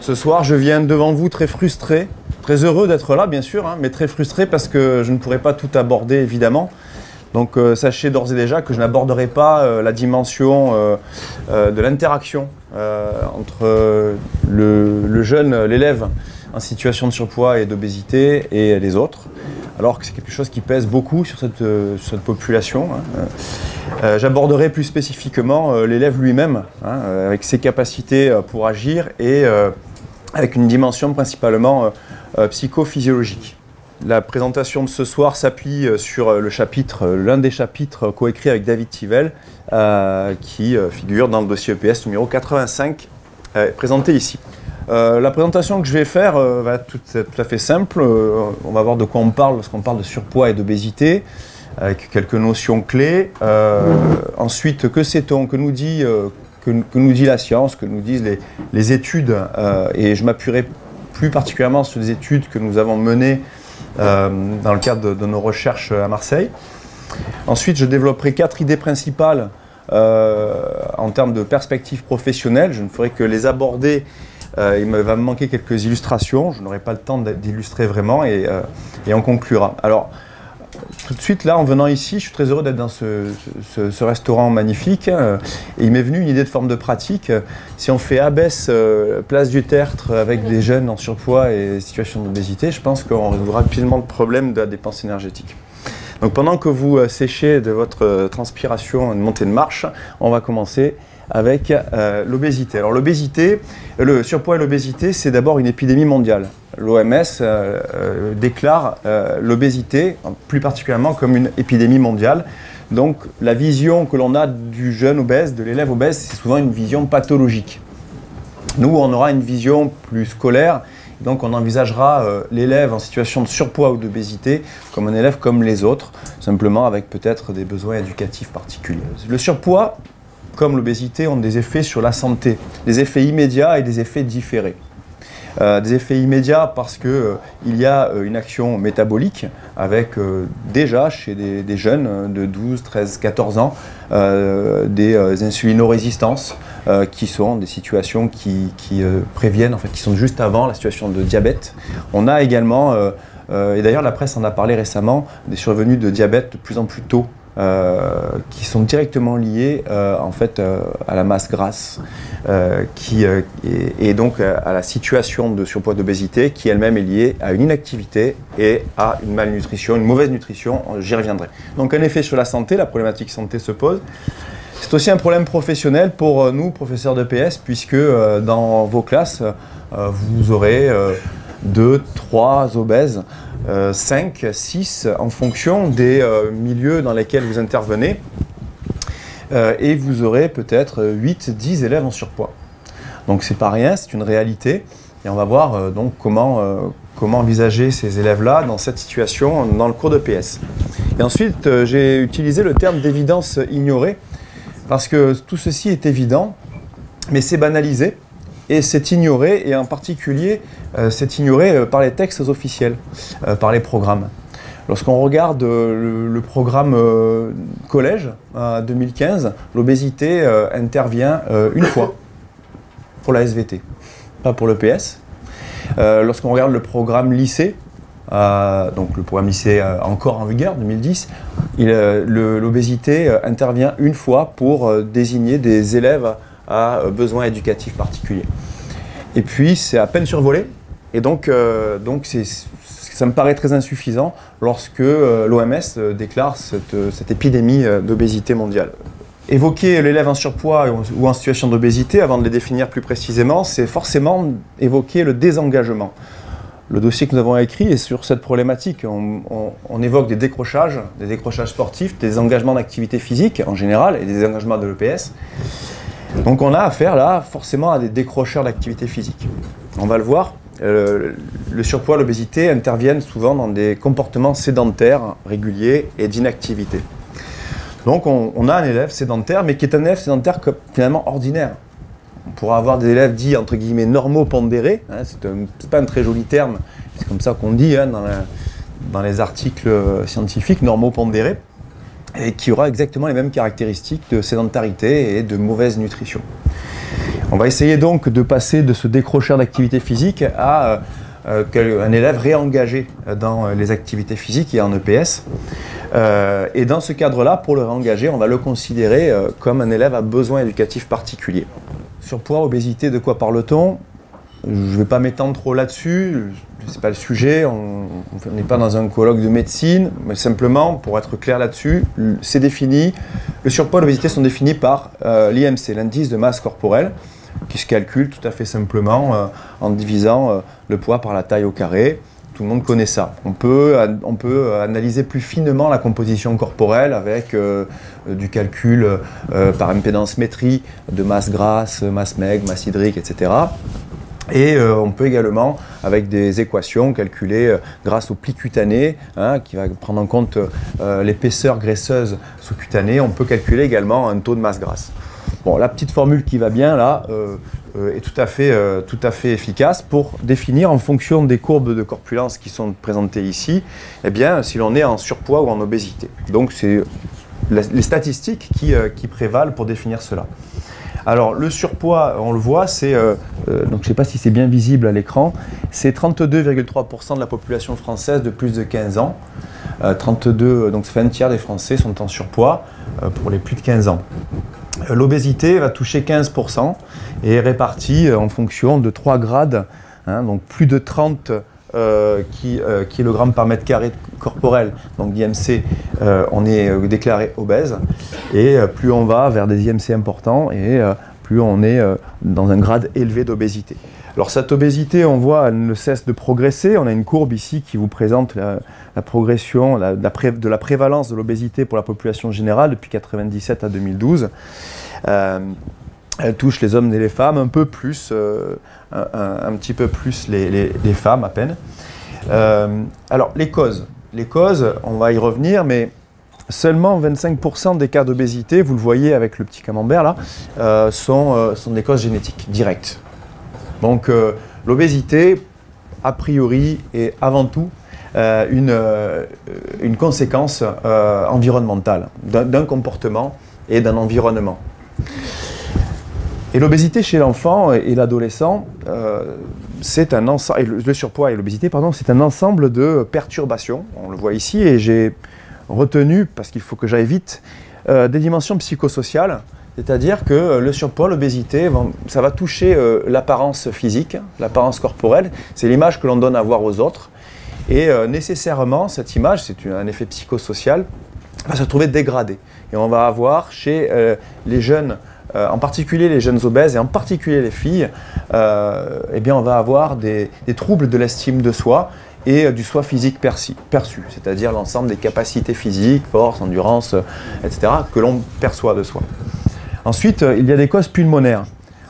Ce soir, je viens devant vous très frustré, très heureux d'être là, bien sûr, hein, mais très frustré parce que je ne pourrai pas tout aborder, évidemment. Donc, sachez d'ores et déjà que je n'aborderai pas la dimension de l'interaction entre le jeune, l'élève en situation de surpoids et d'obésité et les autres, alors que c'est quelque chose qui pèse beaucoup sur cette population. Hein. J'aborderai plus spécifiquement l'élève lui-même, hein, avec ses capacités pour agir et avec une dimension principalement psychophysiologique. La présentation de ce soir s'appuie sur l'un des chapitres coécrits avec David Thivel, qui figure dans le dossier EPS numéro 85, présenté ici. La présentation que je vais faire va être tout à fait simple. On va voir de quoi on parle lorsqu'on parle de surpoids et d'obésité, avec quelques notions clés. Ensuite, que sait-on, que nous dit la science, que nous disent les études, et je m'appuierai plus particulièrement sur les études que nous avons menées dans le cadre de nos recherches à Marseille. Ensuite, je développerai 4 idées principales en termes de perspectives professionnelles. Je ne ferai que les aborder. Il va me manquer quelques illustrations. Je n'aurai pas le temps d'illustrer vraiment et on conclura. Alors, tout de suite, là, en venant ici, je suis très heureux d'être dans ce restaurant magnifique. Et il m'est venu une idée de forme de pratique. Si on fait Abbesse, place du Tertre, avec des jeunes en surpoids et situation d'obésité, je pense qu'on résoudra rapidement le problème de la dépense énergétique. Donc pendant que vous séchez de votre transpiration une montée de marche, on va commencer avec l'obésité. Alors l'obésité, le surpoids et l'obésité, c'est d'abord une épidémie mondiale. L'OMS déclare l'obésité, plus particulièrement, comme une épidémie mondiale. Donc la vision que l'on a du jeune obèse, de l'élève obèse, c'est souvent une vision pathologique. Nous, on aura une vision plus scolaire, donc on envisagera l'élève en situation de surpoids ou d'obésité comme un élève comme les autres, simplement avec peut-être des besoins éducatifs particuliers. Le surpoids, comme l'obésité, ont des effets sur la santé, des effets immédiats et des effets différés. Des effets immédiats parce qu'il y a une action métabolique avec déjà chez des jeunes de 12, 13, 14 ans des insulino-résistances qui sont des situations qui préviennent, en fait, qui sont juste avant la situation de diabète. On a également, et d'ailleurs la presse en a parlé récemment, des survenues de diabète de plus en plus tôt, qui sont directement liés en fait à la masse grasse et donc à la situation de surpoids d'obésité qui elle-même est liée à une inactivité et à une malnutrition, une mauvaise nutrition, j'y reviendrai. Donc un effet sur la santé, la problématique santé se pose. C'est aussi un problème professionnel pour nous, professeurs d'EPS, puisque dans vos classes, vous aurez 2, 3 obèses, 5, 6 en fonction des milieux dans lesquels vous intervenez et vous aurez peut-être 8, 10 élèves en surpoids. Donc c'est pas rien, c'est une réalité et on va voir donc comment envisager ces élèves-là dans cette situation dans le cours de PS. Et ensuite j'ai utilisé le terme d'évidence ignorée parce que tout ceci est évident mais c'est banalisé. Et c'est ignoré, et en particulier, c'est ignoré par les textes officiels, par les programmes. Lorsqu'on regarde le programme collège 2015, l'obésité intervient une fois pour la SVT, pas pour l'EPS. Lorsqu'on regarde le lycée, donc le programme lycée encore en vigueur, 2010, l'obésité intervient une fois pour désigner des élèves à besoins éducatifs particuliers. Et puis c'est à peine survolé, et donc ça me paraît très insuffisant lorsque l'OMS déclare cette épidémie d'obésité mondiale. Évoquer l'élève en surpoids ou en situation d'obésité, avant de les définir plus précisément, c'est forcément évoquer le désengagement. Le dossier que nous avons écrit est sur cette problématique. On évoque des décrochages sportifs, des engagements d'activité physique en général et des engagements de l'EPS. Donc on a affaire là forcément à des décrocheurs d'activité physique. On va le voir, le surpoids, l'obésité interviennent souvent dans des comportements sédentaires réguliers et d'inactivité. Donc on a un élève sédentaire, mais qui est un élève sédentaire finalement ordinaire. On pourra avoir des élèves dits entre guillemets normaux pondérés, hein, c'est pas un très joli terme, c'est comme ça qu'on dit hein, dans les articles scientifiques, normaux pondérés. Et qui aura exactement les mêmes caractéristiques de sédentarité et de mauvaise nutrition. On va essayer donc de passer de ce décrocheur d'activité physique à un élève réengagé dans les activités physiques et en EPS. Et dans ce cadre-là, pour le réengager, on va le considérer comme un élève à besoin éducatif particulier. Surpoids, obésité, de quoi parle-t-on? Je ne vais pas m'étendre trop là-dessus, ce n'est pas le sujet, on n'est pas dans un colloque de médecine, mais simplement, pour être clair là-dessus, c'est défini, le surpoids et l'obésité sont définis par l'IMC, l'indice de masse corporelle, qui se calcule tout à fait simplement en divisant le poids par la taille au carré. Tout le monde connaît ça. On peut analyser plus finement la composition corporelle avec du calcul par impédance-métrie de masse grasse, masse maigre, masse hydrique, etc. Et on peut également, avec des équations, calculer grâce au pli cutané, qui va prendre en compte l'épaisseur graisseuse sous-cutanée, on peut calculer également un taux de masse grasse. Bon, la petite formule qui va bien là est tout à fait efficace pour définir en fonction des courbes de corpulence qui sont présentées ici, eh bien, si l'on est en surpoids ou en obésité. Donc c'est les statistiques qui prévalent pour définir cela. Alors le surpoids, on le voit, c'est, donc je ne sais pas si c'est bien visible à l'écran, c'est 32,3% de la population française de plus de 15 ans. 32, donc ça fait un tiers des Français sont en surpoids pour les plus de 15 ans. L'obésité va toucher 15% et est répartie en fonction de 3 grades, donc plus de 30 kg par mètre carré corporel, donc d'IMC, on est déclaré obèse, et plus on va vers des IMC importants, et plus on est dans un grade élevé d'obésité. Alors cette obésité, on voit, elle ne cesse de progresser. On a une courbe ici qui vous présente la progression de la prévalence de l'obésité pour la population générale depuis 1997 à 2012. Elle touche les hommes et les femmes, un peu plus, un petit peu plus les femmes à peine. Alors les causes, on va y revenir, mais seulement 25% des cas d'obésité, vous le voyez avec le petit camembert là, sont des causes génétiques directes. Donc l'obésité, a priori, est avant tout une conséquence environnementale, d'un comportement et d'un environnement. Et l'obésité chez l'enfant et l'adolescent, c'est un ensemble, le surpoids et l'obésité, pardon, c'est un ensemble de perturbations, on le voit ici, et j'ai retenu, parce qu'il faut que j'aille vite, des dimensions psychosociales, c'est-à-dire que le surpoids, l'obésité, ça va toucher l'apparence physique, l'apparence corporelle, c'est l'image que l'on donne à voir aux autres, et nécessairement, cette image, c'est un effet psychosocial, va se trouver dégradée. Et on va avoir chez les jeunes, en particulier les jeunes obèses et en particulier les filles, eh bien on va avoir des troubles de l'estime de soi et du soi physique perçu, c'est-à-dire l'ensemble des capacités physiques, force, endurance, etc., que l'on perçoit de soi. Ensuite, il y a des causes pulmonaires.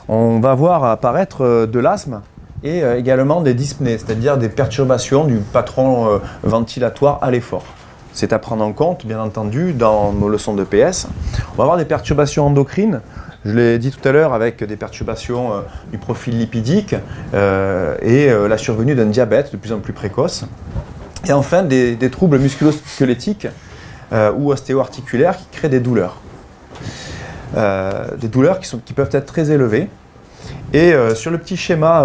On va voir apparaître de l'asthme et également des dyspnées, c'est-à-dire des perturbations du patron ventilatoire à l'effort. C'est à prendre en compte, bien entendu, dans nos leçons de PS. On va avoir des perturbations endocrines, je l'ai dit tout à l'heure, avec des perturbations du profil lipidique et la survenue d'un diabète de plus en plus précoce. Et enfin, des troubles musculo-squelettiques ou ostéo-articulaires qui créent des douleurs. Des douleurs qui peuvent être très élevées. Et sur le petit schéma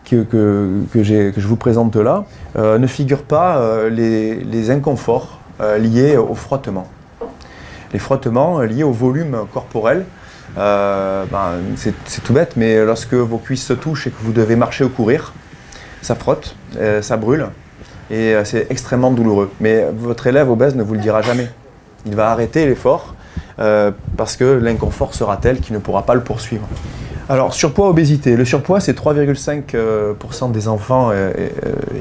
que je vous présente là, ne figurent pas les inconforts liés au frottement. Les frottements liés au volume corporel, c'est tout bête, mais lorsque vos cuisses se touchent et que vous devez marcher ou courir, ça frotte, ça brûle, et c'est extrêmement douloureux. Mais votre élève obèse ne vous le dira jamais. Il va arrêter l'effort parce que l'inconfort sera tel qu'il ne pourra pas le poursuivre. Alors, surpoids, obésité. Le surpoids, c'est 3,5% des enfants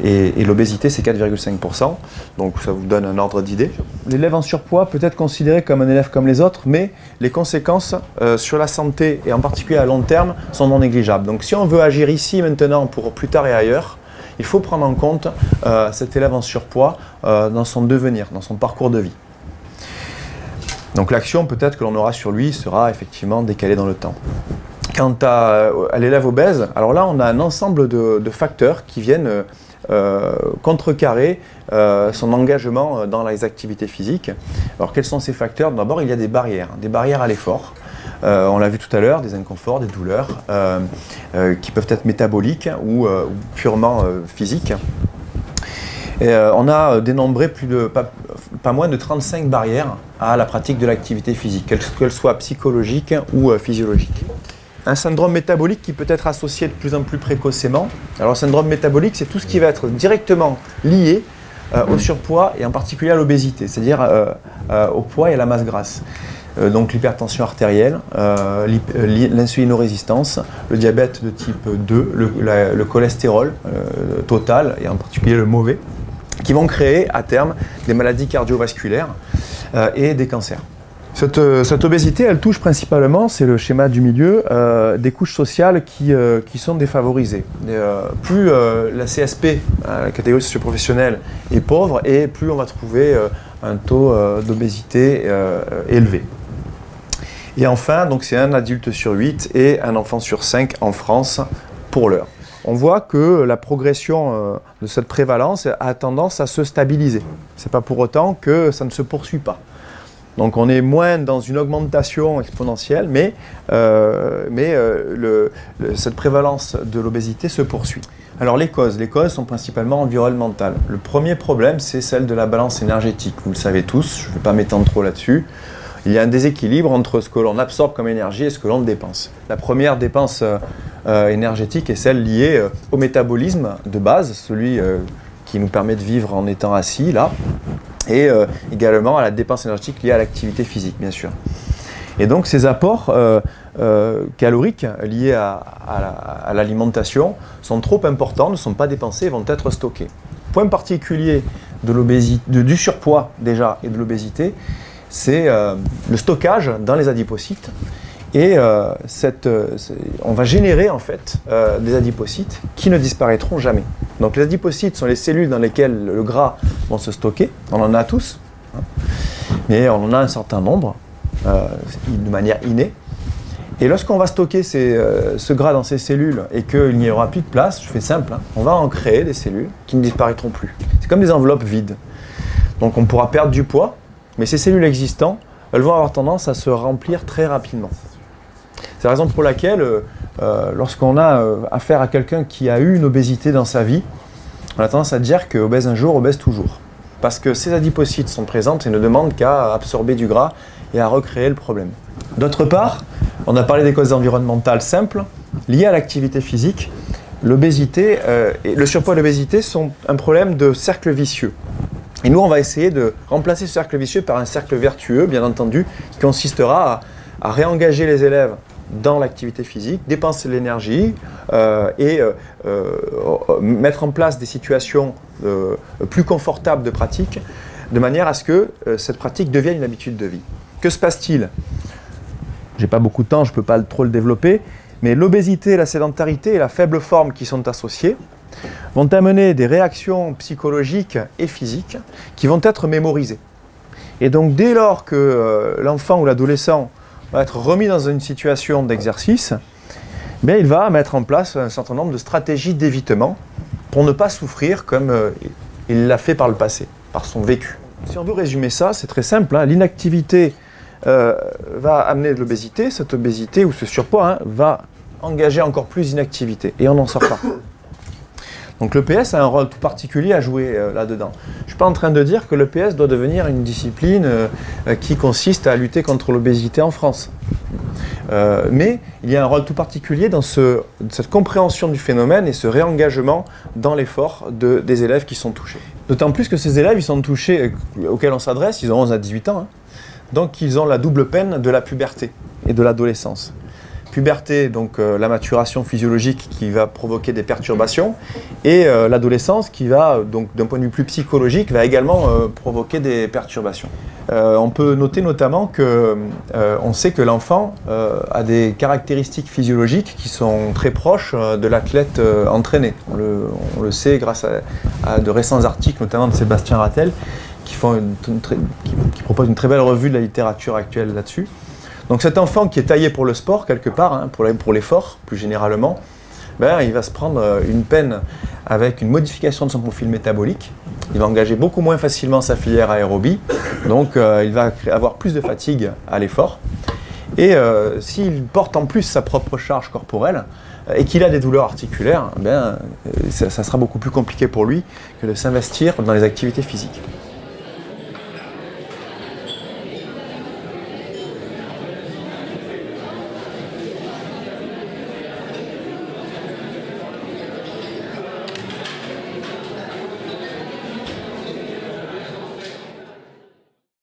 et l'obésité, c'est 4,5%. Donc, ça vous donne un ordre d'idée. L'élève en surpoids peut être considéré comme un élève comme les autres, mais les conséquences sur la santé, et en particulier à long terme, sont non négligeables. Donc, si on veut agir ici, maintenant, pour plus tard et ailleurs, il faut prendre en compte cet élève en surpoids dans son devenir, dans son parcours de vie. Donc, l'action, peut-être, que l'on aura sur lui sera effectivement décalée dans le temps. Quant à l'élève obèse, alors là, on a un ensemble de facteurs qui viennent contrecarrer son engagement dans les activités physiques. Alors, quels sont ces facteurs? D'abord, il y a des barrières à l'effort. On l'a vu tout à l'heure, des inconforts, des douleurs qui peuvent être métaboliques ou purement physiques. Et, on a dénombré pas moins de 35 barrières à la pratique de l'activité physique, qu'elle soit psychologique ou physiologique. Un syndrome métabolique qui peut être associé de plus en plus précocement. Alors le syndrome métabolique, c'est tout ce qui va être directement lié au surpoids et en particulier à l'obésité, c'est-à-dire au poids et à la masse grasse. Donc l'hypertension artérielle, l'insulinorésistance, le diabète de type 2, le cholestérol total et en particulier le mauvais, qui vont créer à terme des maladies cardiovasculaires et des cancers. Cette obésité, elle touche principalement, c'est le schéma du milieu, des couches sociales qui sont défavorisées. Plus la CSP, la catégorie socio-professionnelle, est pauvre, et plus on va trouver un taux d'obésité élevé. Et enfin, donc c'est un adulte sur 8 et un enfant sur 5 en France pour l'heure. On voit que la progression de cette prévalence a tendance à se stabiliser. Ce n'est pas pour autant que ça ne se poursuit pas. Donc on est moins dans une augmentation exponentielle, mais cette prévalence de l'obésité se poursuit. Alors les causes sont principalement environnementales. Le premier problème, c'est celle de la balance énergétique. Vous le savez tous, je ne vais pas m'étendre trop là-dessus. Il y a un déséquilibre entre ce que l'on absorbe comme énergie et ce que l'on dépense. La première dépense énergétique est celle liée au métabolisme de base, celui qui nous permet de vivre en étant assis, là, et également à la dépense énergétique liée à l'activité physique, bien sûr. Et donc ces apports caloriques liés à l'alimentation sont trop importants, ne sont pas dépensés et vont être stockés. Point particulier du surpoids déjà et de l'obésité, c'est le stockage dans les adipocytes. Et on va générer en fait des adipocytes qui ne disparaîtront jamais. Donc les adipocytes sont les cellules dans lesquelles le gras vont se stocker. On en a tous, hein, mais on en a un certain nombre de manière innée. Et lorsqu'on va stocker ce gras dans ces cellules et qu'il n'y aura plus de place, je fais simple, hein, on va en créer des cellules qui ne disparaîtront plus. C'est comme des enveloppes vides. Donc on pourra perdre du poids, mais ces cellules existantes, elles vont avoir tendance à se remplir très rapidement. C'est la raison pour laquelle, lorsqu'on a affaire à quelqu'un qui a eu une obésité dans sa vie, on a tendance à dire que obèse un jour, obèse toujours. Parce que ces adipocytes sont présentes et ne demandent qu'à absorber du gras et à recréer le problème. D'autre part, on a parlé des causes environnementales simples, liées à l'activité physique. L'obésité et le surpoids et l'obésité sont un problème de cercle vicieux. Et nous, on va essayer de remplacer ce cercle vicieux par un cercle vertueux, bien entendu, qui consistera à réengager les élèves dans l'activité physique, dépenser de l'énergie et mettre en place des situations plus confortables de pratique, de manière à ce que cette pratique devienne une habitude de vie. Que se passe-t-il? J'ai pas beaucoup de temps, je ne peux pas trop le développer, mais l'obésité, la sédentarité et la faible forme qui sont associées vont amener des réactions psychologiques et physiques qui vont être mémorisées. Et donc dès lors que l'enfant ou l'adolescent va être remis dans une situation d'exercice, il va mettre en place un certain nombre de stratégies d'évitement pour ne pas souffrir comme il l'a fait par le passé, par son vécu. Si on veut résumer ça, c'est très simple, hein, l'inactivité va amener de l'obésité, cette obésité ou ce surpoids va engager encore plus d'inactivité et on n'en sort pas. Donc le PS a un rôle tout particulier à jouer là-dedans. Je ne suis pas en train de dire que le PS doit devenir une discipline qui consiste à lutter contre l'obésité en France. Mais il y a un rôle tout particulier dans cette compréhension du phénomène et ce réengagement dans l'effort des élèves qui sont touchés. D'autant plus que ces élèves, ils sont touchés, auxquels on s'adresse, ils ont 11 à 18 ans, hein, donc ils ont la double peine de la puberté et de l'adolescence. Puberté, donc la maturation physiologique qui va provoquer des perturbations, et l'adolescence qui va, donc d'un point de vue plus psychologique, va également provoquer des perturbations. On peut noter notamment que on sait que l'enfant a des caractéristiques physiologiques qui sont très proches de l'athlète entraîné. On le sait grâce à de récents articles, notamment de Sébastien Rattel, qui proposent une très belle revue de la littérature actuelle là-dessus. Donc cet enfant qui est taillé pour le sport, quelque part, hein, pour l'effort, plus généralement, il va se prendre une peine avec une modification de son profil métabolique. Il va engager beaucoup moins facilement sa filière aérobie, donc il va avoir plus de fatigue à l'effort. Et s'il porte en plus sa propre charge corporelle et qu'il a des douleurs articulaires, ça sera beaucoup plus compliqué pour lui que de s'investir dans les activités physiques.